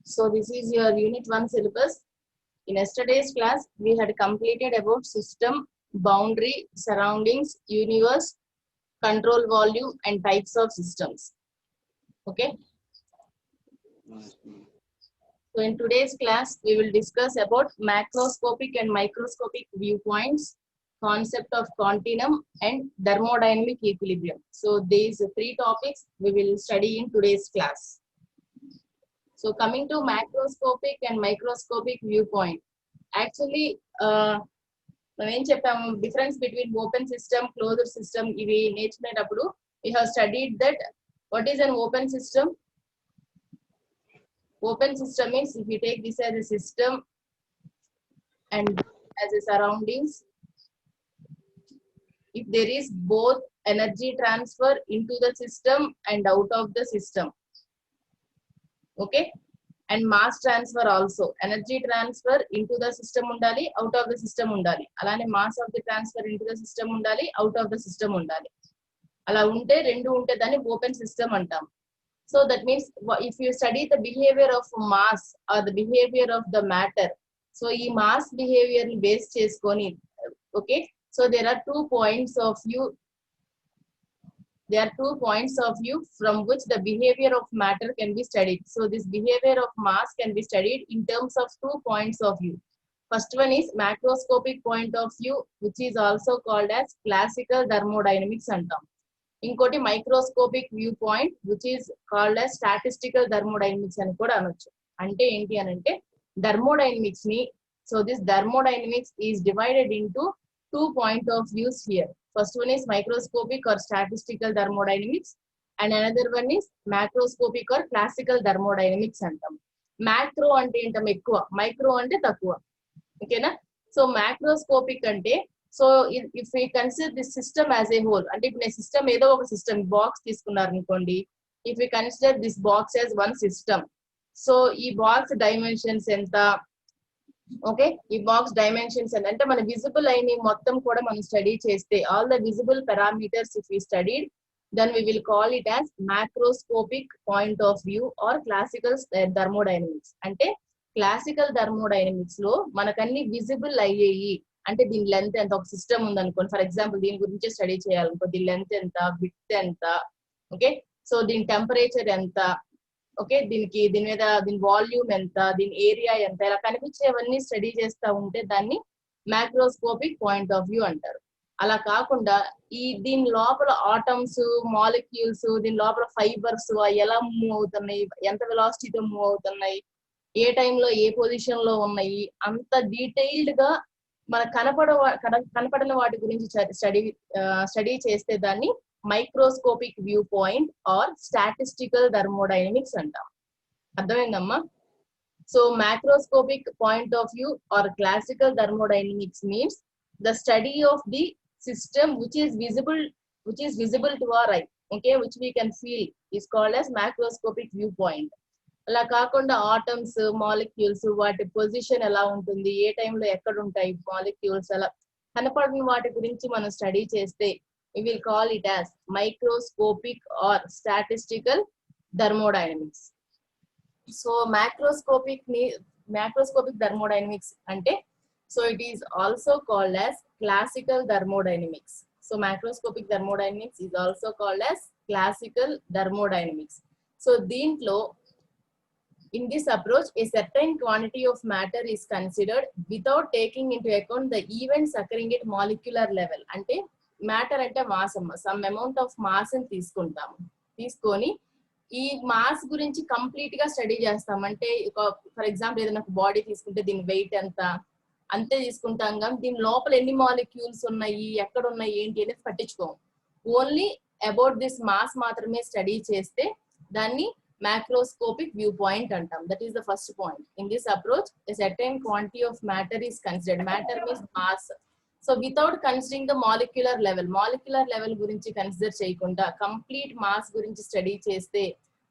So this is your Unit 1 syllabus. In yesterday's class, we had completed about system, boundary, surroundings, universe, control volume, and types of systems. Okay. So in today's class, we will discuss about macroscopic and microscopic viewpoints, concept of continuum, and thermodynamic equilibrium. So these three topics we will study in today's class. So coming to macroscopic and microscopic viewpoint. Actually, మనం ఏం చెప్పాము difference between open system closed system ఇవి నేర్చుకునేటప్పుడు we have studied that what is an open system. Open system means if you take this as a system and as a surroundings, if there is both energy transfer into the system and out of the system, okay, and mass transfer also, energy transfer into the system undali, out of the system undali, alane mass of the transfer into the system undali, out of the system undali, ala unte rendu unte dani open system antam. So that means if you study the behavior of mass or the behavior of the matter, so ee mass behavior ni base cheskoni, okay, so there are 2 points of view. There are 2 points of view from which the behavior of matter can be studied. So this behavior of mass can be studied in terms of 2 points of view. First one is macroscopic point of view, which is also called as classical thermodynamics antam. Inkoti microscopic viewpoint, which is called as statistical thermodynamics ani kuda anochu. Ante enti anante thermodynamics ni, so this thermodynamics is divided into 2 point of views here. First one is microscopic or statistical thermodynamics, and another one is macroscopic or classical thermodynamics antam. Macro ante entam ekkuva, micro ante takkuva, okay na. So macroscopic ante, so if we consider this system as a whole, ante ipudu system edo oka system box తీసుకున్నారు అనుకోండి, if we consider this box as one system, so ఈ box dimensions ఎంత, okay, ఈ box dimensions అంటే మన visible అయిన మొత్తం కూడా మనం స్టడీ చేస్తే all the visible parameters if we studied, then we will call it as macroscopic point of view or classical thermodynamics. అంటే క్లాసికల్ థర్మోడైనమిక్స్ లో మనకన్ని విజిబుల్ అయ్యేయి, అంటే దీని లెంత్ ఎంత, ఒక సిస్టమ్ ఉందనుకోండి, ఫర్ ఎగ్జాంపుల్ దీని గురించి స్టడీ చేయాలనుకో, దీని లెంత్ ఎంత, విడ్త్ ఎంత, ఓకే, సో దీని టెంపరేచర్ ఎంత, ఓకే, దీని మీద దీని వాల్యూమ్ ఎంత, దీని ఏరియా ఎంత, ఇలా కనిపించేవన్నీ స్టడీ చేస్తూ ఉంటే దాన్ని మ్యాక్రోస్కోపిక్ పాయింట్ ఆఫ్ వ్యూ అంటారు. అలా కాకుండా దీని లోపల ఆటమ్స్, మాలిక్యూల్స్, దీని లోపల ఫైబర్స్ ఎలా మూవ్ అవుతున్నాయి, ఎంత వెలాసిటీతో మూవ్ అవుతున్నాయి, ఏ టైంలో ఏ పొజిషన్ లో ఉన్నాయి, అంత డీటెయిల్డ్ గా మన కనపడని వాటి గురించి స్టడీ చేస్తే దాన్ని microscopic view point or statistical thermodynamics అంటాం. అర్థమైందమ్మా? So macroscopic point of view or classical thermodynamics means the study of the system which is visible to our eye, okay, which we can feel, is called as macroscopic viewpoint. అలా కాకుండా atoms, molecules, వాటి position ఎలా ఉంటుంది, ఏ టైంలో ఎక్కడ ఉంటాయి molecules, అలా కనపడని వాటి గురించి మనం స్టడీ చేస్తే we will call it as microscopic or statistical thermodynamics. So macroscopic thermodynamics ante, so it is also called as classical thermodynamics. So macroscopic thermodynamics is also called as classical thermodynamics. So deentlo in this approach a certain quantity of matter is considered without taking into account the events occurring at molecular level. Ante matter అంటే mass అమ్మ, some amount of mass ని తీసుకుంటాము, తీసుకొని ఈ mass గురించి complete గా study చేస్తాం. అంటే ఫర్ ఎగ్జాంపుల్ ఏదైనా బాడీ తీసుకుంటే దీని వెయిట్ ఎంత అంతే తీసుకుంటాం, కానీ దీని లోపల ఎన్ని మాలిక్యూల్స్ ఉన్నాయి, ఎక్కడ ఉన్నాయి, ఏంటి అనేది పట్టించుకోము. ఓన్లీ అబౌట్ దిస్ మాస్ మాత్రమే స్టడీ చేస్తే దాన్ని మ్యాక్రోస్కోపిక్ వ్యూ పాయింట్ అంటాం. That is the first point. In this approach a certain quantity of matter is considered. Matter means mass. So without considering the molecular level గురించి consider చేయకుండా complete mass గురించి study చేస్తే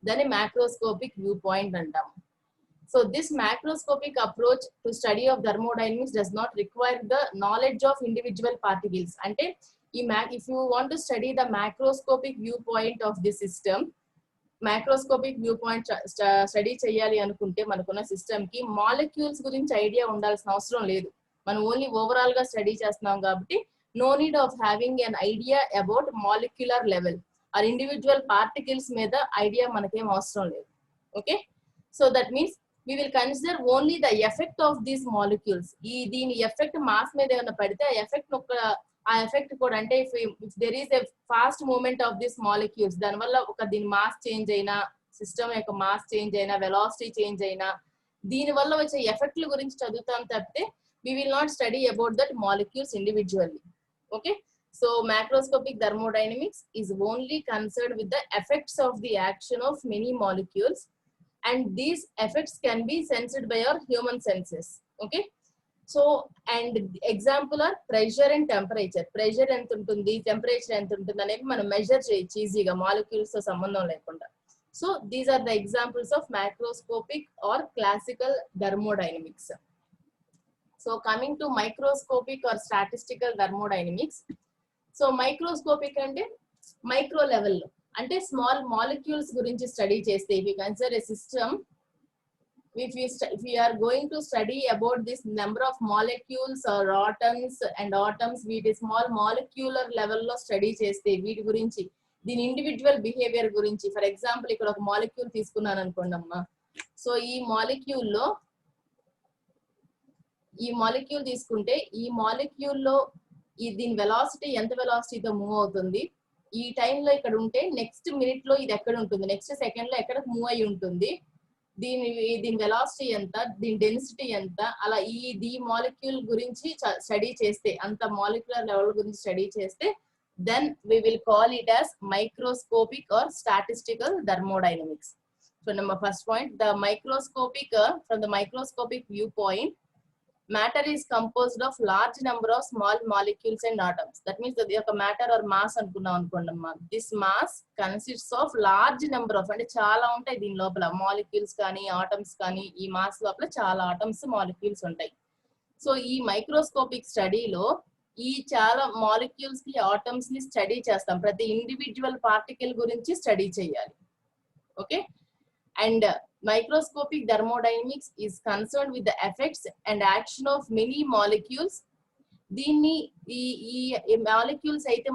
దాన్ని macroscopic view point అంటాం. So this macroscopic approach to study of thermodynamics does not require the knowledge of individual particles. అంటే if you want to study the macroscopic viewpoint of the system, microscopic view point study చేయాలి అనుకుంటే మనకున్న system కి molecules గురించి idea ఉండాల్సిన అవసరం లేదు. మనం ఓన్లీ ఓవరాల్ గా స్టడీ చేస్తున్నాం కాబట్టి no need of having an idea about molecular level or individual particles మీద ఐడియా మనకేం అవసరం లేదు. Okay, so that means we will consider only the effect of these molecules. దీని ఎఫెక్ట్ మాస్ మీద ఏమైనా పడితే ఆ ఎఫెక్ట్ కూడా అంటే if there is a fast movement of these molecules దాని వల్ల దీని మాస్ చేంజ్ అయినా సిస్టమ్ యొక్క మాస్ చేంజ్ అయినా వెలాసిటీ చేంజ్ అయినా దీని వల్ల వచ్చే ఎఫెక్ట్ల గురించి చదువుతాం తప్పితే we will not study about that molecules individually. Okay, so macroscopic thermodynamics is only concerned with the effects of the action of many molecules, and these effects can be sensed by our human senses. Okay, so and example are pressure and temperature. Pressure ఎంత ఉంటుంది, temperature ఎంత ఉంటుంది అనేది మనం measure చేయొచ్చు ఈజీగా molecules తో సంబంధం లేకుండా. So these are the examples of microscopic or classical thermodynamics. So coming to microscopic or statistical thermodynamics. So microscopic అంటే మైక్రో లెవెల్లో అంటే స్మాల్ మాలిక్యూల్స్ గురించి స్టడీ చేస్తే if you consider a system, if we are going to study about this number of molecules or atoms వీటి small molecular లెవెల్లో study చేస్తే వీటి గురించి దీని ఇండివిజువల్ బిహేవియర్ గురించి, ఫర్ ఎగ్జాంపుల్ ఇక్కడ ఒక మాలిక్యూల్ తీసుకున్నాను అనుకోండి అమ్మా. సో ఈ మాలిక్యూల్ తీసుకుంటే ఈ మాలిక్యూల్లో దీని వెలాసిటీ ఎంత వెలాసిటీతో మూవ్ అవుతుంది, ఈ టైంలో ఇక్కడ ఉంటే నెక్స్ట్ మినిట్ లో ఇది ఎక్కడ ఉంటుంది, నెక్స్ట్ సెకండ్ లో ఎక్కడ మూవ్ అయి ఉంటుంది, దీని వెలాసిటీ ఎంత, దీని డెన్సిటీ ఎంత, అలా ఈ మాలిక్యూల్ గురించి స్టడీ చేస్తే అంత మాలిక్యులర్ లెవెల్ గురించి స్టడీ చేస్తే then we will call it as microscopic or statistical thermodynamics. So number first point, the microscopic from the microscopic viewpoint, matter is composed of large number of small molecules and atoms. That means that the matter or mass అనుకున్నాం అనుకోండమ్మా, this mass consists of large number of అంటే చాలా ఉంటాయి దీని లోపల molecules కానీ atoms కానీ, ఈ mass లోపల చాలా ఆటమ్స్ మాలిక్యూల్స్ ఉంటాయి. సో ఈ మైక్రోస్కోపిక్ స్టడీలో ఈ చాలా మాలిక్యూల్స్ కి ఆటమ్స్ ని స్టడీ చేస్తాం, ప్రతి ఇండివిజువల్ పార్టికల్ గురించి స్టడీ చేయాలి. Okay, and microscopic thermodynamics is concerned with the effects and action of many molecules. దీన్ని ఈ మాలిక్యూల్స్ అయితే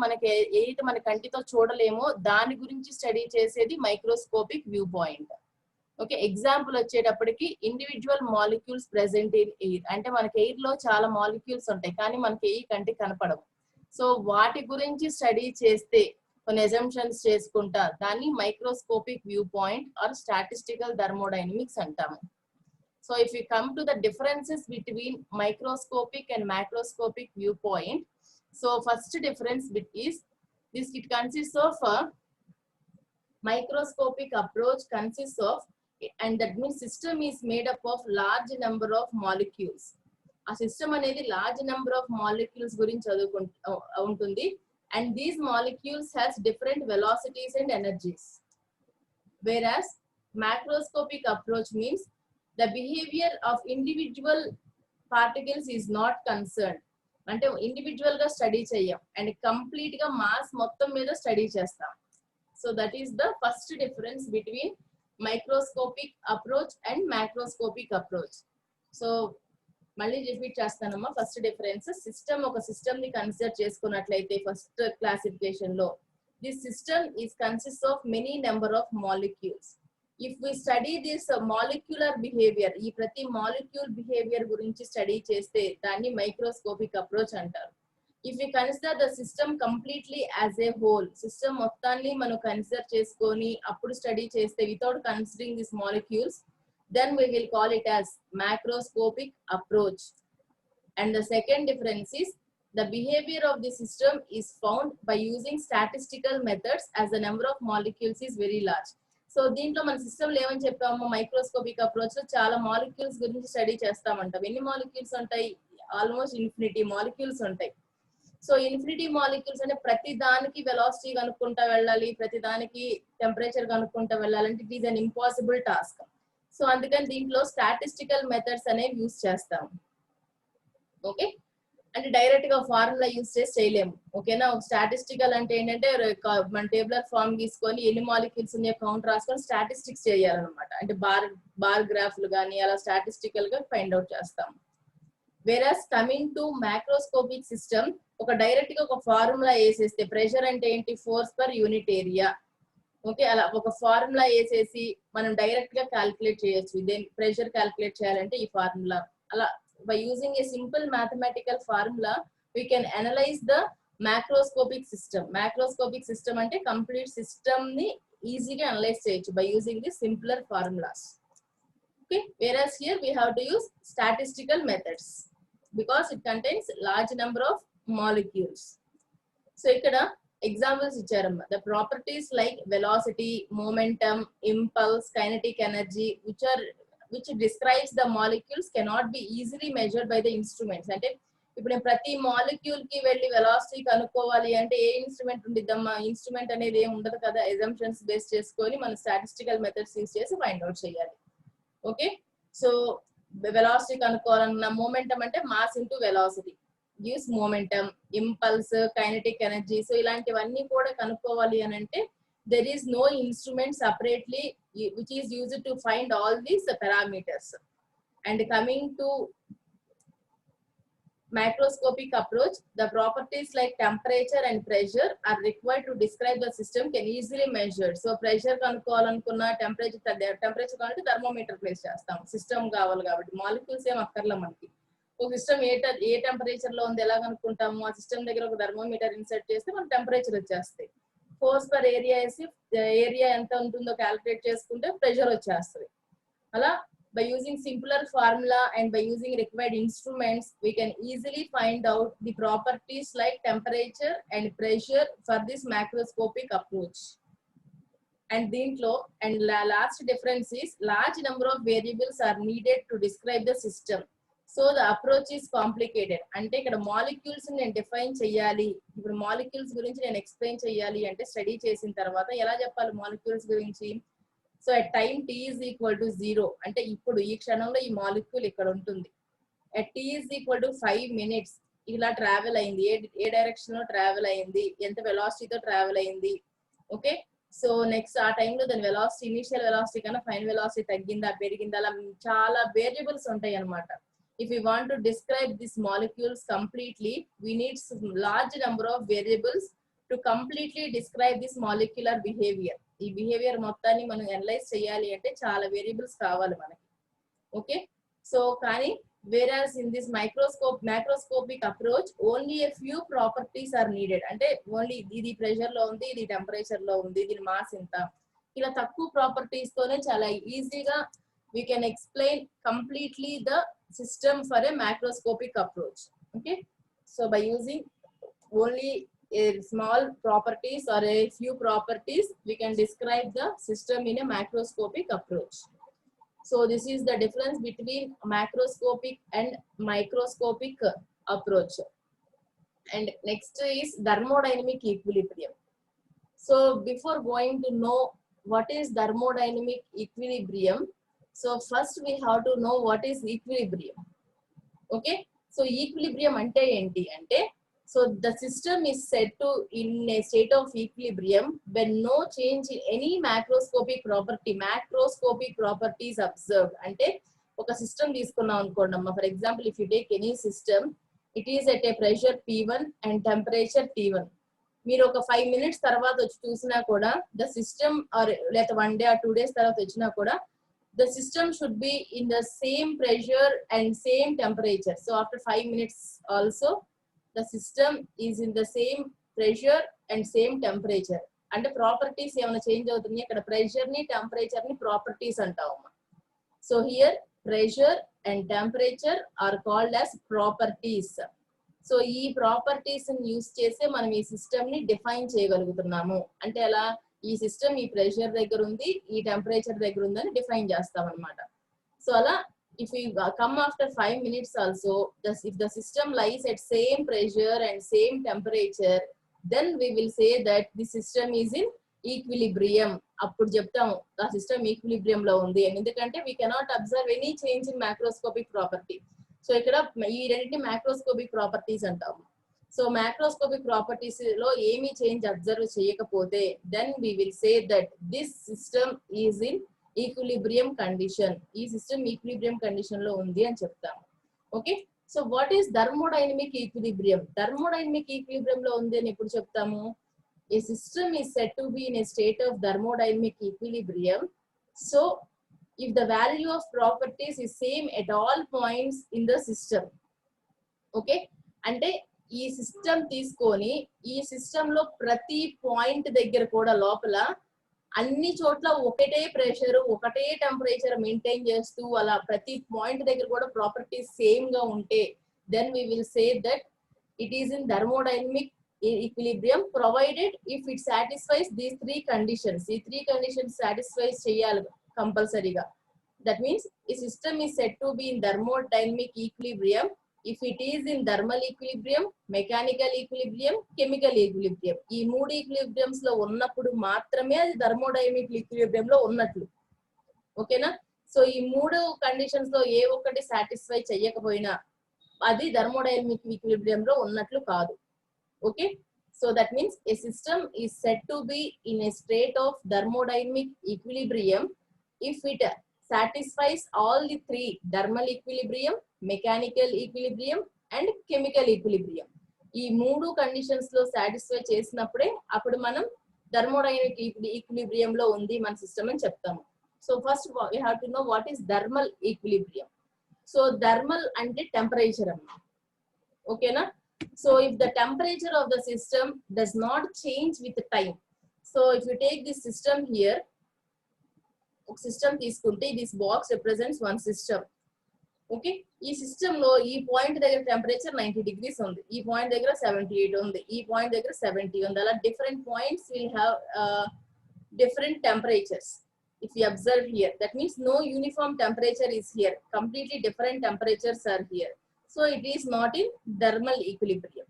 ఏదైతే మన కంటితో చూడలేమో దాని గురించి స్టడీ చేసేది microscopic view point. Okay, example వచ్చేటప్పటికి individual molecules present in air, అంటే మనకి ఎయిర్ లో చాలా మాలిక్యూల్స్ ఉంటాయి కానీ మనకి ఎయిర్ కంటికి కనపడవు. సో వాటి గురించి స్టడీ చేస్తే కొన్ని అజంప్షన్స్ చేసుకుంటా దాన్ని microscopic view point or statistical thermodynamics అంటాము. So if you come to the differences between microscopic and microscopic view point, so first difference is this, it consists of microscopic approach consists of, and that means system is made up of large number of molecules. ఆ system అనేది large number of molecules గురించి ఉంటుంది, and these molecules has different velocities and energies. Whereas macroscopic approach means the behavior of individual particles is not concerned. అంటే individual గా study చేయం and complete గా mass మొత్తం మీద స్టడీ చేస్తాం. So that is the first difference between microscopic approach and microscopic approach. So మళ్ళీ repeat చేస్తానమ్మా. First difference, ఒక సిస్టమ్ ని కన్సిడర్ చేసుకున్నట్లయితే ఫస్ట్ క్లాసిఫికేషన్ లో this system is consist of many number of molecules. If we study this molecular behaviour, ఈ ప్రతి molecule behaviour గురించి study చేస్తే దాన్ని మైక్రోస్కోపిక్ అప్రోచ్ అంటారు. If we consider the system completely as a whole, system మొత్తాన్ని మనం consider చేసుకొని అప్పుడు స్టడీ చేస్తే without considering this molecules, then we will call it as macroscopic approach. And the second difference is the behavior of the system is found by using statistical methods as the number of molecules is very large. So దీంట్లో మన system లో ఏమని చెప్పాము, microscopic approach లో చాలా molecules గురించి study చేస్తామంటాం. ఎన్ని molecules ఉంటాయి, ఆల్మోస్ట్ ఇన్ఫినిటీ మాలిక్యూల్స్ ఉంటాయి. సో ఇన్ఫినిటీ మాలిక్యూల్స్ అంటే ప్రతి దానికి వెలాసిటీ కనుక్కుంటా వెళ్ళాలి, ప్రతి దానికి టెంపరేచర్ కనుక్కుంటా వెళ్ళాలంటే it is an impossible task. So అందుకని దీంట్లో స్టాటిస్టికల్ మెథడ్స్ అనేవి యూజ్ చేస్తాం. ఓకే, అంటే డైరెక్ట్ గా ఫార్ములా యూస్ చేసి చేయలేము. ఓకేనా? ఒక స్టాటిస్టికల్ అంటే ఏంటంటే మన టేబులర్ ఫార్మ్ తీసుకొని ఎన్ని మాలిక్యూల్స్ ఉన్నాయో కౌంట్ రాసుకొని స్టాటిస్టిక్స్ చేయాలన్నమాట. అంటే బార్ గ్రాఫ్లు కానీ అలా స్టాటిస్టికల్ గా ఫైండ్ అవుట్ చేస్తాం. వేరస్ కమింగ్ టు మ్యాక్రోస్కోపిక్ సిస్టమ్, ఒక డైరెక్ట్ గా ఒక ఫార్ములా వేసేస్తే ప్రెషర్ అంటే ఏంటి, force per unit area. Okay, అలా ఒక ఫార్ములా వేసేసి మనం డైరెక్ట్ గా క్యాల్కులేట్ చేయొచ్చు. ఇదే ప్రెషర్ క్యాల్కులేట్ చేయాలంటే ఈ ఫార్ములా. అలా by using a simple mathematical formula we can analyze the macroscopic system. Macroscopic system ante complete system ni easy ga analyze cheyochu by using the simpler formulas. Okay, whereas here we have to use statistical methods because it contains large number of molecules. So ikkada examples icharamma, the properties like velocity, momentum, impulse, kinetic energy which describes the molecules cannot be easily measured by the instruments. అంటే ఇప్పుడు నేను ప్రతి molecule కి వెళ్ళి velocity కనుక్కోవాలి అంటే ఏ instrument ఉండిద్దమ్మా? Instrument అనేది ఏం ఉండదు కదా, ఎజంప్షన్స్ బేస్ చేసుకొని మనం స్టాటిస్టికల్ మెథడ్స్ యూస్ చేసి ఫైండ్ అవుట్ చేయాలి. ఓకే, సో వెలాసిటీ కనుక్కోవాలన్న మొమెంటం అంటే mass into velocity gives momentum, impulse, kinetic energy. So ఇలాంటివన్నీ కూడా కనుక్కోవాలి అని అంటే there is no instrument separately which is used to find all these parameters. And coming to macroscopic approach, the properties like temperature and pressure are required to describe the system can easily measured. So pressure kanukovalanunna temperature kanante thermometer place chestam, system kavali kabatti molecules em akkarla manaki. ఒక system ఏ temperature లో ఉంది ఎలా కనుక్కుంటాము, ఆ system దగ్గర ఒక thermometer insert చేస్తే మన టెంపరేచర్ వచ్చేస్తాయి. ఫోర్స్ పర్ ఏరియా వేసి ఏరియా ఎంత ఉంటుందో క్యాలిక్యులేట్ చేసుకుంటే ప్రెషర్ వచ్చేస్తుంది. అలా by using simpler formula and by using required instruments we can easily find out the properties like temperature and pressure for this macroscopic approach. And దీంట్లో and last difference is large number of variables are needed to describe the system. So the approach is complicated. అంటే ఇక్కడ molecules నేను define చేయాలి, ఇప్పుడు molecules గురించి నేను explain చేయాలి అంటే స్టడీ చేసిన తర్వాత ఎలా చెప్పాలి మాలిక్యూల్స్ గురించి? So at time t is equal to 0 అంటే ఇప్పుడు ఈ క్షణంలో ఈ మాలిక్యూల్ ఇక్కడ ఉంటుంది. at t is equal to 5 minutes ఇలా ట్రావెల్ అయింది, ఏ డైరెక్షన్ లో ట్రావెల్ అయింది, ఎంత వెలాసిటీతో ట్రావెల్ అయింది. ఓకే, సో నెక్స్ట్ ఆ టైంలో దాని వెలాసిటీ ఇనిషియల్ వెలాసిటీ కన్నా ఫైనల్ వెలాసిటీ తగ్గిందా పెరిగిందా, అలా చాలా వేరియబుల్స్ ఉంటాయి అన్నమాట. If we want to describe these molecules completely, we need some large number of variables to completely describe this molecular behavior. ఈ బిహేవియర్ మొత్తాన్ని మనం అనలైజ్ చేయాలి అంటే చాలా వేరియబుల్స్ కావాలి మనకి. ఓకే, సో కానీ whereas in this macroscopic approach only a few properties are needed. అంటే ఓన్లీ ఇది ప్రెషర్ లో ఉంది, ఇది టెంపరేచర్ లో ఉంది, దీని మాస్ ఇంత, ఇలా తక్కువ ప్రాపర్టీస్ తోనే చాలా ఈజీగా we can explain completely the system for a macroscopic approach. Okay, so by using only a small properties or a few properties we can describe the system in a macroscopic approach. So this is the difference between macroscopic and microscopic approach. And next is thermodynamic equilibrium. So before going to know what is thermodynamic equilibrium, so first we have to know what is equilibrium. Okay, so equilibrium ante enti ante, so the system is set to in a state of equilibrium when no change in any macroscopic properties observed. Ante oka system తీసుకున్నాం అనుకోండి, for example if you take any system, it is at a pressure P1 and temperature T1. మీరు ఒక 5 minutes తర్వాత వచ్చి చూసినా కూడా the system or లేదా 1 day or 2 days తర్వాత వచ్చినా కూడా the system should be in the same pressure and same temperature. So after 5 minutes also the system is in the same pressure and same temperature. అంటే properties ఏమైనా change అవుతుంది, ఇక్కడ pressure ని temperature ని properties అంటామమ్మా. So here pressure and temperature are called as properties. So ఈ properties ని use చేసే మనం ఈ సిస్టమ్ ని డిఫైన్ చేయగలుగుతున్నాము. అంటే అలా ఈ సిస్టమ్ ఈ ప్రెషర్ దగ్గర ఉంది, ఈ టెంపరేచర్ దగ్గర ఉందని డిఫైన్ చేస్తాం అనమాట. సో అలా if we come after 5 minutes also, if the system lies at same pressure and same temperature, then we will say that the system is in equilibrium. అప్పుడు చెప్తాము ఆ సిస్టమ్ ఈక్విలిబ్రియం లో ఉంది అని. ఎందుకంటే we cannot observe any change in macroscopic property. So ఇక్కడ ఈ రెండింటిని మ్యాక్రోస్కోపిక్ ప్రాపర్టీస్ అంటాము. సో మ్యాక్రోస్కోపిక్ ప్రాపర్టీస్ లో ఏమీ చేంజ్ అబ్జర్వ్ చేయకపోతే then we will say that this system is in equilibrium condition. ఈ సిస్టమ్ ఈక్విలిబ్రియం కండిషన్ లో ఉంది అని చెప్తాము. Okay, so what is thermodynamic equilibrium? Thermodynamic equilibrium లో ఉంది అని ఎప్పుడు చెప్తాము? A system is said to be in a state of thermodynamic equilibrium. So, if the value of properties is same at all points in the system, okay, అంటే ఈ system తీసుకొని ఈ system లో ప్రతి పాయింట్ దగ్గర కూడా లోపల అన్ని చోట్ల ఒకటే ప్రెషర్ ఒకటే టెంపరేచర్ మెయింటైన్ చేస్తూ అలా ప్రతి పాయింట్ దగ్గర కూడా ప్రాపర్టీస్ సేమ్ గా ఉంటే then we will say that it is in thermodynamic equilibrium provided if it satisfies these three conditions. ఈ three conditions satisfies చేయాలి కంపల్సరీగా. That means a system is said to be in thermodynamic equilibrium if it is in thermal equilibrium, mechanical equilibrium, chemical equilibrium. ఈ మూడు ఈక్విలిబ్రియంస్ లో ఉన్నప్పుడు మాత్రమే అది thermodynamic equilibrium లో ఉన్నట్లు. ఓకేనా? సో ఈ మూడు కండిషన్స్ లో ఏ ఒక్కటి సాటిస్ఫై చేయకపోయినా అది థర్మోడైనమిక్ ఈక్విలిబ్రియం లో ఉన్నట్లు కాదు. Okay, so that means a system is said to be in a state of thermodynamic equilibrium if it satisfies all the three: thermal equilibrium, mechanical equilibrium and chemical equilibrium. ఈ మూడు conditions లో satisfy చేసినప్పుడే అప్పుడు మనం thermodynamic equilibrium లో ఉంది మన system అని చెప్తాము. So first we have to know what is thermal equilibrium. So thermal అంటే టెంపరేచర్ అన్నమాట. ఓకేనా? So if the temperature of the system does not change with time, so if you take this system here, system తీసుకుంటే this box represents one system. Okay, ఈ system లో ఈ point దగ్గర temperature 90 degrees ఉంది, ఈ point దగ్గర 78 ఉంది, ఈ పాయింట్ దగ్గర 70 ఉంది. అలా different points will have different temperatures. If you observe here, that means no uniform temperature is here, completely different temperatures are here. So it is not in thermal equilibrium.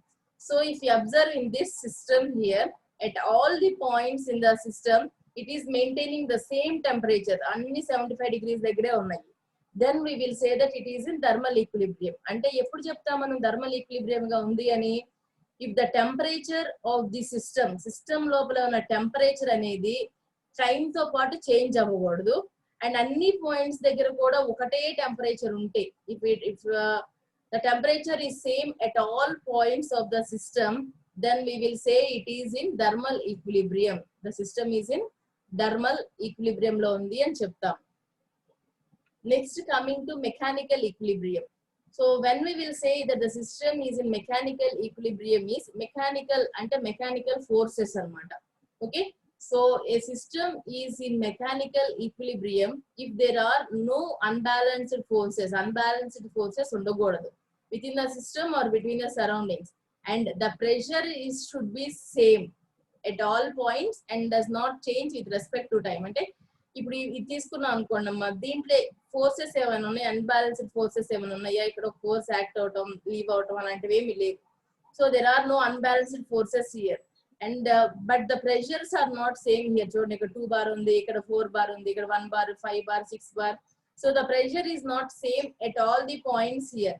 So if you observe in this system here, at all the points in the system, it is maintaining the same temperature. Only 75 degrees దగ్గరే ఉన్నాయి. Then we will say that it is in thermal equilibrium. అంటే ఎప్పుడు చెప్తాం మనం thermal equilibrium గా ఉంది అని? If the temperature of the system లోపల ఉన్న టెంపరేచర్ అనేది టైం తో పాటు చేంజ్ అవ్వకూడదు అండ్ అన్ని పాయింట్స్ దగ్గర కూడా ఒకటే టెంపరేచర్ ఉంటే, if the temperature is same at all points of the system, then we will say it is in thermal equilibrium. The system is in thermal equilibrium lo undi ani cheptam. Next, coming to mechanical equilibrium. So when we will say that the system is in mechanical equilibrium, is mechanical ante mechanical forces anamata. Okay, so a system is in mechanical equilibrium if there are no unbalanced forces undakodadu within the system or between the surroundings, and the pressure should be same at all points and does not change with respect to time. అంటే ఇప్పుడు ఇది తీసుకున్నాం అనుకోండి అమ్మా, దీంట్లో forces ఏమైనా ఉన్నాయి, unbalanced forces ఏమైనా ఉన్నాయా? ఇక్కడ ఒక ఫోర్స్ యాక్ట్ అవటం, లీవ్ అవటం అలాంటివి ఏమి లేవు. So there are no unbalanced forces here. And but the pressures are not same here. చూడండి, ఇక్కడ 2 bar ఉంది, ఇక్కడ 4 bar ఉంది, ఇక్కడ 1 bar, 5 bar, 6 bar. So the pressure is not same at all the points here.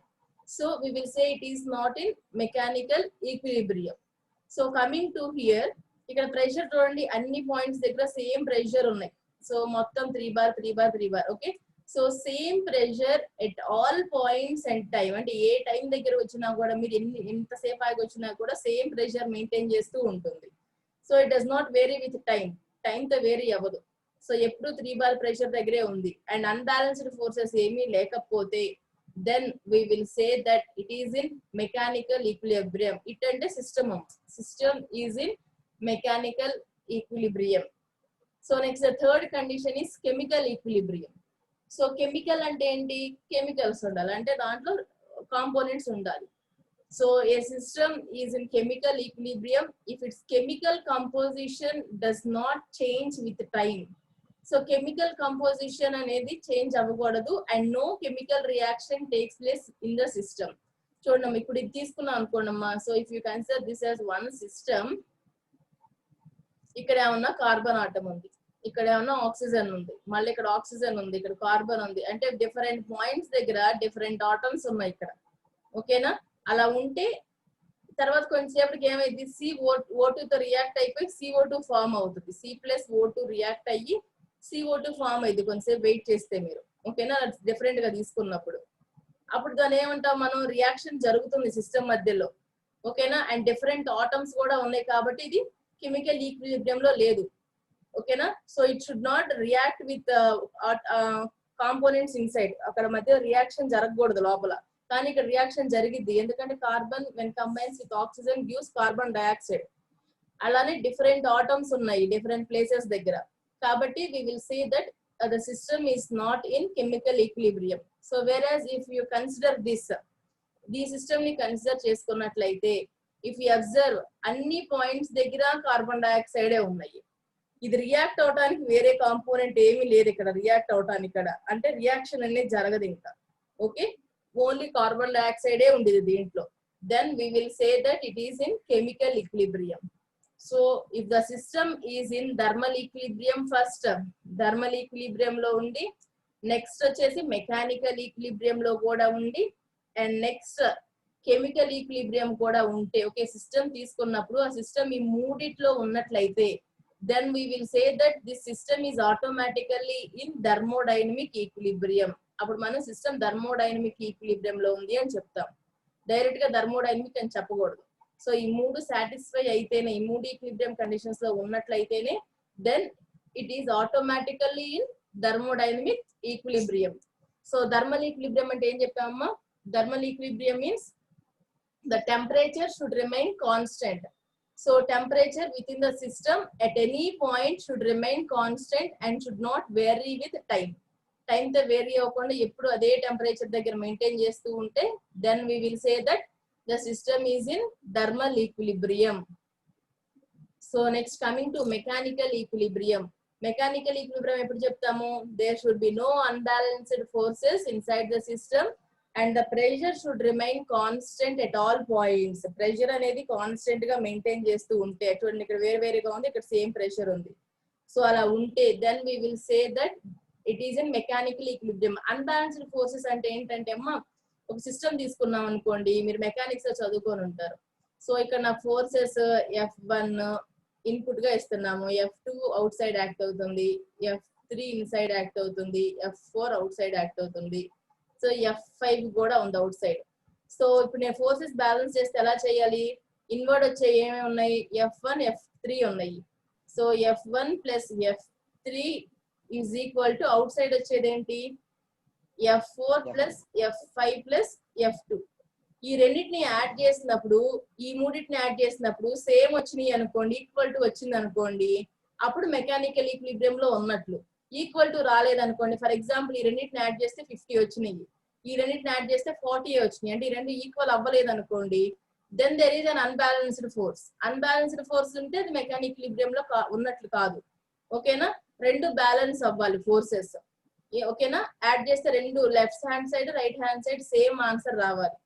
So we will say it is not in mechanical equilibrium. So coming to here, ఇక్కడ pressure చూడండి, అన్ని points దగ్గర same pressure ఉన్నాయి. So మొత్తం 3 bar, 3 bar, 3 bar. Okay, so same pressure at all points and time. అంటే ఏ time దగ్గర వచ్చినా కూడా మీరు ఎంతసేపు ఆగి వచ్చినా కూడా సేమ్ ప్రెషర్ మెయింటైన్ చేస్తూ ఉంటుంది. So it does not vary with time తో వేరీ అవ్వదు. సో ఎప్పుడు 3 bar ప్రెషర్ దగ్గరే ఉంది అండ్ అన్బ్యాలెన్స్డ్ ఫోర్సెస్ ఏమీ లేకపోతే then we will say that it is in mechanical equilibrium. It ante system is in mechanical equilibrium. So next, the third condition is chemical equilibrium. So chemical ante enti? Chemicals undali, ante dantlo components undali. So a system is in chemical equilibrium if its chemical composition does not change with time. So chemical composition అనేది change అవ్వకూడదు and no chemical reaction takes place in the system. చూడండి, ఇప్పుడు ఇది తీసుకున్నాం అనుకోండమ్మా. So if you consider this as one system, ఇక్కడ ఏమన్నా carbon atom ఉంది. ఇక్కడ ఏమన్నా ఆక్సిజన్ ఉంది, మళ్ళీ ఇక్కడ ఆక్సిజన్ ఉంది, ఇక్కడ కార్బన్ ఉంది, అంటే డిఫరెంట్ పాయింట్స్ దగ్గర డిఫరెంట్ ఆటమ్స్ ఉన్నాయి ఇక్కడ. ఓకేనా? అలా ఉంటే తర్వాత కొంచెంసేపటికి ఏమైంది, CO2 తో రియాక్ట్ అయిపోయి CO2 ఫామ్ అవుతుంది. C+O2 రియాక్ట్ అయ్యి CO2 ఫామ్ అయింది కొంచెంసేపు వెయిట్ చేస్తే మీరు. ఓకేనా? డిఫరెంట్ గా తీసుకున్నప్పుడు అప్పుడు దాన్ని ఏమంటాం మనం, రియాక్షన్ జరుగుతుంది సిస్టమ్ మధ్యలో. ఓకేనా? అండ్ డిఫరెంట్ ఆటమ్స్ కూడా ఉన్నాయి కాబట్టి ఇది కెమికల్ ఈక్విలిబ్రియం లో లేదు. ఓకేనా? So it should not react with components inside. అక్కడ మధ్య రియాక్షన్ జరగకూడదు లోపల, కానీ ఇక్కడ రియాక్షన్ జరిగిద్ది. ఎందుకంటే carbon when combines with oxygen gives carbon dioxide. అలానే డిఫరెంట్ ఆటమ్స్ ఉన్నాయి డిఫరెంట్ ప్లేసెస్ దగ్గర. కాబట్టి we will say that the system is not in chemical equilibrium. So whereas if you consider this, the system ని consider చేసుకున్నట్లయితే, if you observe అన్ని points దగ్గర carbon dioxide ఉన్నాయి. ఇది రియాక్ట్ అవడానికి వేరే కాంపోనెంట్ ఏమీ లేదు ఇక్కడ రియాక్ట్ అవడానికి. ఇక్కడ అంటే రియాక్షన్ అనేది జరగదు ఇంకా. ఓకే, ఓన్లీ కార్బన్ డయాక్సైడే ఉండేది దీంట్లో. Then we will say that it is in chemical equilibrium. So if the system is in thermal equilibrium, first thermal equilibrium లో ఉండి, నెక్స్ట్ వచ్చేసి మెకానికల్ ఈక్విలిబ్రియం లో కూడా ఉండి, అండ్ నెక్స్ట్ కెమికల్ ఈక్విలిబ్రియం కూడా ఉంటే, ఓకే, సిస్టమ్ తీసుకున్నప్పుడు ఆ సిస్టమ్ ఈ మూడిట్లో ఉన్నట్లయితే, then we will say that this system is automatically in thermodynamic equilibrium. అప్పుడు మనం సిస్టమ్ థర్మోడైనమిక్ ఈక్విలిబ్రియం లో ఉంది అని చెప్తాం. డైరెక్ట్ గా థర్మోడైనమిక్ అని చెప్పకూడదు. సో ఈ మూడు సాటిస్ఫై అయితేనే, ఈ మూడు ఈక్విలిబ్రియం కండిషన్స్ లో ఉన్నట్లయితేనే then it is automatically in thermodynamic equilibrium. So thermal equilibrium అంటే ఏం చెప్పామమ్మా? Thermal equilibrium means the temperature should remain constant. So temperature within the system at any point should remain constant and should not vary with time. Time తో vary అవ్వకుండా ఎప్పుడు అదే temperature దగ్గర maintain చేస్తూ ఉంటే, then we will say that the system is in thermal equilibrium. So next coming to mechanical equilibrium. Mechanical equilibrium ఎప్పుడు చెప్తాము? There should be no unbalanced forces inside the system and the pressure should remain constant at all points. Pressure అనేది constant గా maintain చేస్తూ ఉంటే, చూడండి ఇక్కడ వేరు వేరుగా ఉంది, ఇక్కడ సేమ్ ప్రెషర్ ఉంది. సో అలా ఉంటే then we will say that it is in mechanical equilibrium. Unbalanced forces అంటే ఏంటంటే అమ్మా, ఒక సిస్టమ్ తీసుకున్నాం అనుకోండి, మీరు మెకానిక్స్ లో చదువుకొని ఉంటారు. సో ఇక్కడ నా ఫోర్సెస్ F1 ఇన్పుట్ గా ఇస్తున్నాము, F2 అవుట్ సైడ్ యాక్ట్ అవుతుంది, F3 ఇన్సైడ్ యాక్ట్ అవుతుంది, F4 అవుట్ సైడ్ యాక్ట్ అవుతుంది, సో F5 కూడా ఉంది అవుట్ సైడ్. సో ఇప్పుడు నేను ఫోర్సెస్ బ్యాలెన్స్ చేస్తే ఎలా చేయాలి? ఇన్వర్డ్ వచ్చే ఏమేమి ఉన్నాయి? F1 F3 ఉన్నాయి. So F1 plus F3 is equal to out side వచ్చేది ఏంటి? F4 plus F5 plus F2. ఈ రెండింటిని యాడ్ చేసినప్పుడు, ఈ మూడింటిని యాడ్ చేసినప్పుడు సేమ్ వచ్చినాయి అనుకోండి, ఈక్వల్ టు వచ్చింది అనుకోండి, అప్పుడు మెకానికల్ ఈక్విలిబ్రియం లో ఉన్నట్లు. ఈక్వల్ టు రాలేదనుకోండి, ఫర్ ఎగ్జాంపుల్ ఈ రెండింటిని యాడ్ చేస్తే 50 వచ్చినాయి, ఈ రెండింటిని యాడ్ చేస్తే 40 వచ్చినాయి, అంటే ఈ రెండు ఈక్వల్ అవ్వలేదు అనుకోండి, then there is an unbalanced force. Unbalanced force ఉంటే అది మెకానికల్ ఈక్విలిబ్రియం లో ఉన్నట్లు కాదు. ఓకేనా? రెండు బ్యాలెన్స్ అవ్వాలి ఫోర్సెస్. ఓకేనా? యాడ్ చేస్తే రెండు left hand side right hand side same answer రావాలి.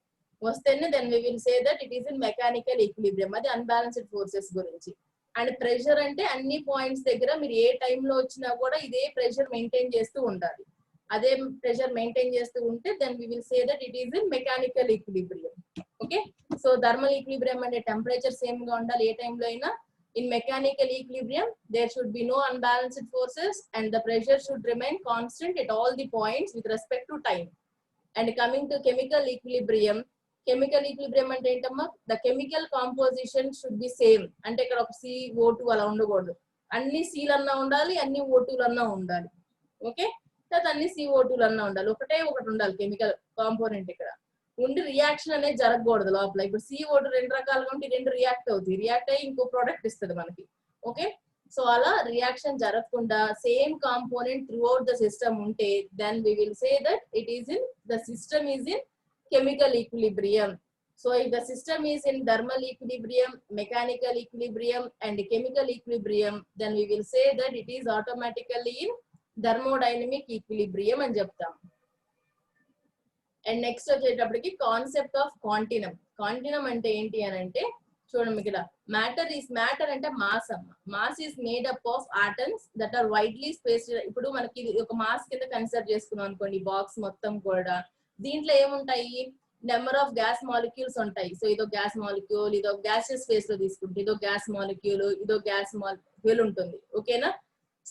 వస్తేనే then we will say that it is in mechanical equilibrium. అది అన్బ్యాలెన్స్డ్ ఫోర్సెస్ గురించి. అండ్ ప్రెషర్ అంటే అన్ని పాయింట్స్ దగ్గర మీరు ఏ టైంలో వచ్చినా కూడా ఇదే ప్రెషర్ మెయింటైన్ చేస్తూ ఉండాలి. అదే ప్రెషర్ మెయింటైన్ చేస్తూ ఉంటే then we will say that it is in mechanical equilibrium. Okay, so thermal equilibrium అంటే టెంపరేచర్ సేమ్ గా ఉండాలి ఏ టైంలో అయినా. In mechanical equilibrium, there should be no unbalanced forces and the pressure should remain constant at all the points with respect to time. And coming to chemical equilibrium, chemical equilibrium అంటే ఏంటమ్మా? The chemical composition should be same. అంటే ఇక్కడ ఒక CO2 అలా ఉండకూడదు, అన్ని Cలు అన్నా ఉండాలి, అన్ని O2లు అన్నా ఉండాలి. ఓకే, తర్వాత అన్ని CO2లు అన్నా ఉండాలి, ఒకటే ఒకటి ఉండాలి కెమికల్ కాంపోనెంట్ ఇక్కడ ఉండి రియాక్షన్ అనేది జరగకూడదు లోపల. ఇప్పుడు CO2 రెండు రకాలుగా ఉంటే రెండు రియాక్ట్ అవుతుంది, రియాక్ట్ అయ్యి ఇంకో ప్రోడక్ట్ ఇస్తుంది మనకి. ఓకే, సో అలా రియాక్షన్ జరగకుండా same component throughout the system ఉంటే then we will say that it is in the system is in chemical equilibrium. So if the system is in thermal equilibrium, mechanical equilibrium and chemical equilibrium, then we will say that it is automatically in thermodynamic equilibrium అని చెప్తాం. And next వచ్చేటప్పటికి concept of continuum. Continuum అంటే ఏంటి అని అంటే, చూడండి ఇక్కడ matter అంటే మాస్ అమ్మ. Mass is made up of atoms that are widely spaced. ఇప్పుడు మనకి ఇది ఒక మాస్ కింద కన్సిడర్ చేసుకున్నాం అనుకోండి, బాక్స్ మొత్తం కూడా. దీంట్లో ఏముంటాయి, నెంబర్ ఆఫ్ గ్యాస్ మాలిక్యూల్స్ ఉంటాయి. సో ఇదో గ్యాస్ మాలిక్యూల్, ఇదో గ్యాసెస్ స్పేస్ లో తీసుకుంటే ఇదో గ్యాస్ మాలిక్యూల్, ఇదో గ్యాస్ మాలిక్యూల్ ఉంటుంది. ఓకేనా.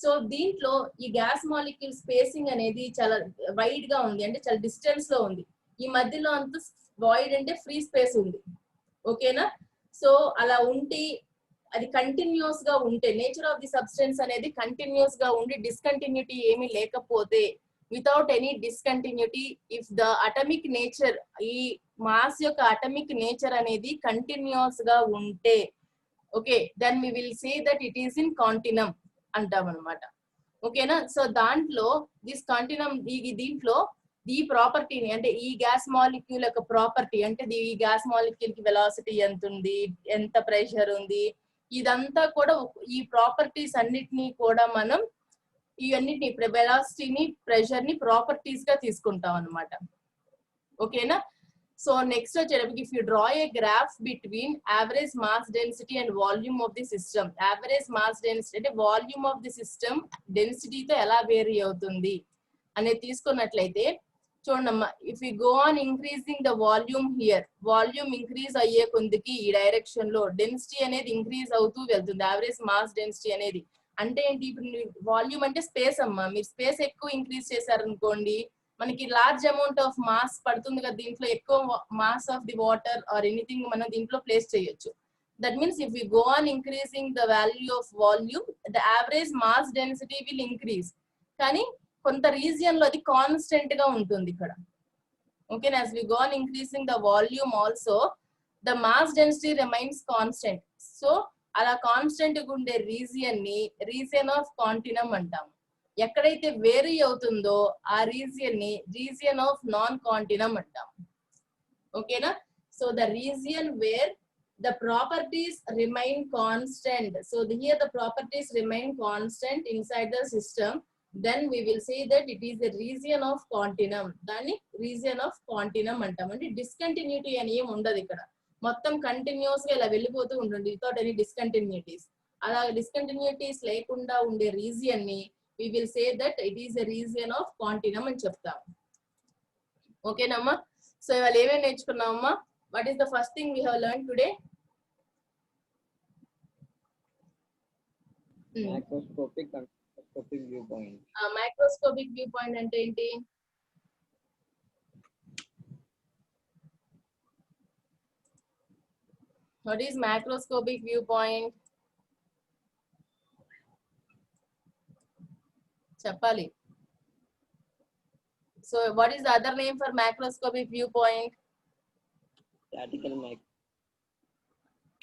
సో దీంట్లో ఈ గ్యాస్ మాలిక్యూల్ స్పేసింగ్ అనేది చాలా వైడ్ గా ఉంది, అంటే చాలా డిస్టెన్స్ లో ఉంది. ఈ మధ్యలో అంత వాయిడ్ అంటే ఫ్రీ స్పేస్ ఉంది. ఓకేనా. సో అలా ఉండి అది కంటిన్యూస్ గా ఉంటే, నేచర్ ఆఫ్ ది సబ్స్టెన్స్ అనేది కంటిన్యూస్ గా ఉండి డిస్కంటిన్యూటీ ఏమీ లేకపోతే, without any discontinuity, if the atomic nature, ఈ మాస్ యొక్క అటమిక్ నేచర్ అనేది కంటిన్యూస్ గా ఉంటే, okay, then we will say that it is in continuum అంటాం అనమాట. ఓకేనా. సో దాంట్లో దిస్ కాంటినమ్, దీంట్లో ఈ ప్రాపర్టీని, అంటే ఈ గ్యాస్ మాలిక్యూల్ యొక్క ప్రాపర్టీ, అంటే ఈ గ్యాస్ మాలిక్యూల్ కి వెలాసిటీ ఎంత ఉంది, ఎంత ప్రెషర్ ఉంది, ఇదంతా కూడా ఈ ప్రాపర్టీస్ అన్నిటినీ కూడా మనం ఇవన్నిటిని వెలాసిటీని, ప్రెషర్ ని ప్రాపర్టీస్ గా తీసుకుంటాం అనమాట. ఓకేనా. సో నెక్స్ట్ వచ్చేటప్పటికి, if you draw A graph between average mass density and volume of the system. Average mass density అంటే వాల్యూమ్ ఆఫ్ ది సిస్టమ్ డెన్సిటీతో ఎలా వేరీ అవుతుంది అనేది తీసుకున్నట్లయితే, చూడమ్మా, if you go on increasing the volume here, volume increase అయ్యే కొద్దికి ఈ direction low density అనేది increase అవుతూ వెళ్తుంది. యావరేజ్ మాస్ డెన్సిటీ అనేది అంటే ఏంటి, ఇప్పుడు వాల్యూమ్ అంటే స్పేస్ అమ్మా. మీరు స్పేస్ ఎక్కువ ఇంక్రీజ్ చేశారనుకోండి, మనకి లార్జ్ అమౌంట్ ఆఫ్ మాస్ పడుతుంది కదా, దీంట్లో ఎక్కువ mass of the water or anything మనం దీంట్లో ప్లేస్ చేయొచ్చు. That means if you go on increasing the value of volume, the average mass density will increase. కానీ కొంత రీజియన్ లో అది కాన్స్టెంట్ గా ఉంటుంది ఇక్కడ. Okay, as we go on increasing the volume also, the mass density remains constant. So అలా constant గా ఉండే రీజియన్ ని రీజియన్ ఆఫ్ కాంటినమ్ అంటాం. ఎక్కడైతే వేరీ అవుతుందో ఆ రీజియన్ ని రీజియన్ ఆఫ్ నాన్ కాంటినమ్ అంటాం. ఓకేనా. So the region where the properties remain constant, so here the properties remain constant inside the system, then we will say that it is a region of continuum. దాన్ని region of continuum అంటాం. అంటే discontinuity అని ఏం ఉండదు ఇక్కడ, మొత్తం continuous గా ఇలా వెళ్ళిపోతూ ఉంటుంది వితౌట్ ఎనీ డిస్కంటిన్యూటీస్. అలా డిస్కంటిన్యూటీస్ లేకుండా ఉండే రీజియన్ ని we will say that it is a region of continuum అని చెప్తాం. ఓకేనమ్మా. సో ఇవాళ ఏమేమి నేర్చుకున్నామమ్మా? what is the first thing we have learned today? Macroscopic and microscopic viewpoint. Microscopic viewpoint అంటే ఏంటి? What is macroscopic viewpoint? చెప్పాలి. So what is the other name for macroscopic viewpoint?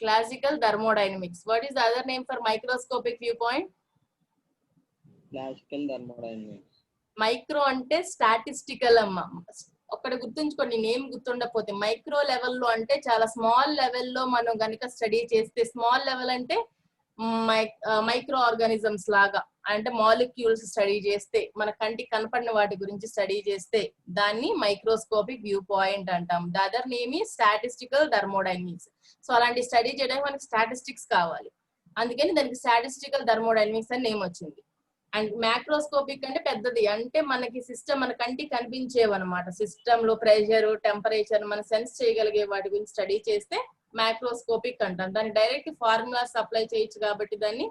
Classical thermodynamics. What is the other name for microscopic viewpoint? Classical thermodynamics. Micro అంటే statistical అమ్మ. ఒక్కడ గుర్తుంచుకోండి, name గుర్తుండకపోతే. Micro లెవెల్లో అంటే చాలా స్మాల్ లెవెల్లో మనం కనుక స్టడీ చేస్తే, స్మాల్ లెవెల్ అంటే మైక్రో ఆర్గానిజమ్స్ లాగా, అంటే మాలిక్యూల్స్ స్టడీ చేస్తే, మన కంటికి కనపడిన వాటి గురించి స్టడీ చేస్తే దాన్ని మైక్రోస్కోపిక్ వ్యూ పాయింట్ అంటాం. ద అదర్ నేమ్ ఈ స్టాటిస్టికల్ థర్మోడైనమిక్స్. సో అలాంటి స్టడీ చేయడానికి మనకి స్టాటిస్టిక్స్ కావాలి, అందుకని దానికి స్టాటిస్టికల్ థర్మోడైనమిక్స్ అని నేమ్ వచ్చింది. అండ్ మ్యాక్రోస్కోపిక్ అంటే పెద్దది, అంటే మనకి సిస్టమ్, మన కంటికి కనిపించేవి అనమాట. సిస్టమ్ లో ప్రెషర్, టెంపరేచర్ మనం సెన్స్ చేయగలిగే వాటి గురించి స్టడీ చేస్తే మ్యాక్రోస్కోపిక్ అంటాం. దాన్ని డైరెక్ట్ ఫార్ములాస్ అప్లై చేయొచ్చు కాబట్టి దాన్ని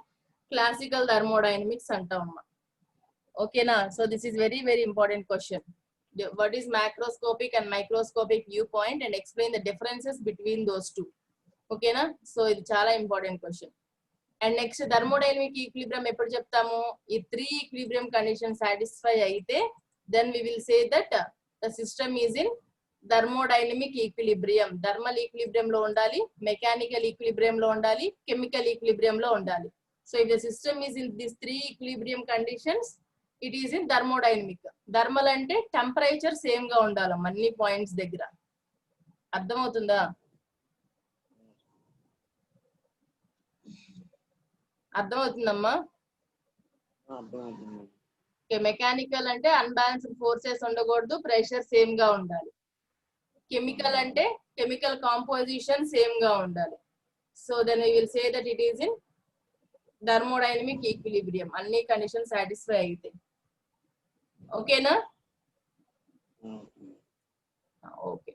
క్లాసికల్ థర్మోడైనమిక్స్ అంటాం అమ్మా. ఓకేనా. So this is very very important question. What is macroscopic and microscopic view point and explain the differences between those two. ఓకేనా. సో ఇది చాలా important question. And next thermodynamic equilibrium ఎప్పుడు చెప్తాము? ఈ 3 ఈక్విలిబ్రియం కండిషన్ సాటిస్ఫై అయితే then we will say that the system is in thermodynamic equilibrium. Thermal equilibrium లో ఉండాలి, mechanical equilibrium లో ఉండాలి, కెమికల్ ఈక్విలిబ్రియం లో ఉండాలి. So if the system is in this 3 equilibrium conditions, it is in thermodynamic. Thermal అంటే temperature same గా ఉండాలమ్మా అన్ని పాయింట్స్ దగ్గర. అర్థమవుతుందా? అర్థమవుతుందమ్మా? మెకానికల్ అంటే అన్బ్యాలెన్స్డ్ ఫోర్సెస్ ఉండకూడదు, ప్రెషర్ సేమ్ గా ఉండాలి. కెమికల్ అంటే కెమికల్ కాంపోజిషన్ సేమ్ గా ఉండాలి. So then we will say that it is in thermodynamic equilibrium. Anni conditions satisfy aithe. Okay na? Okay. Okay.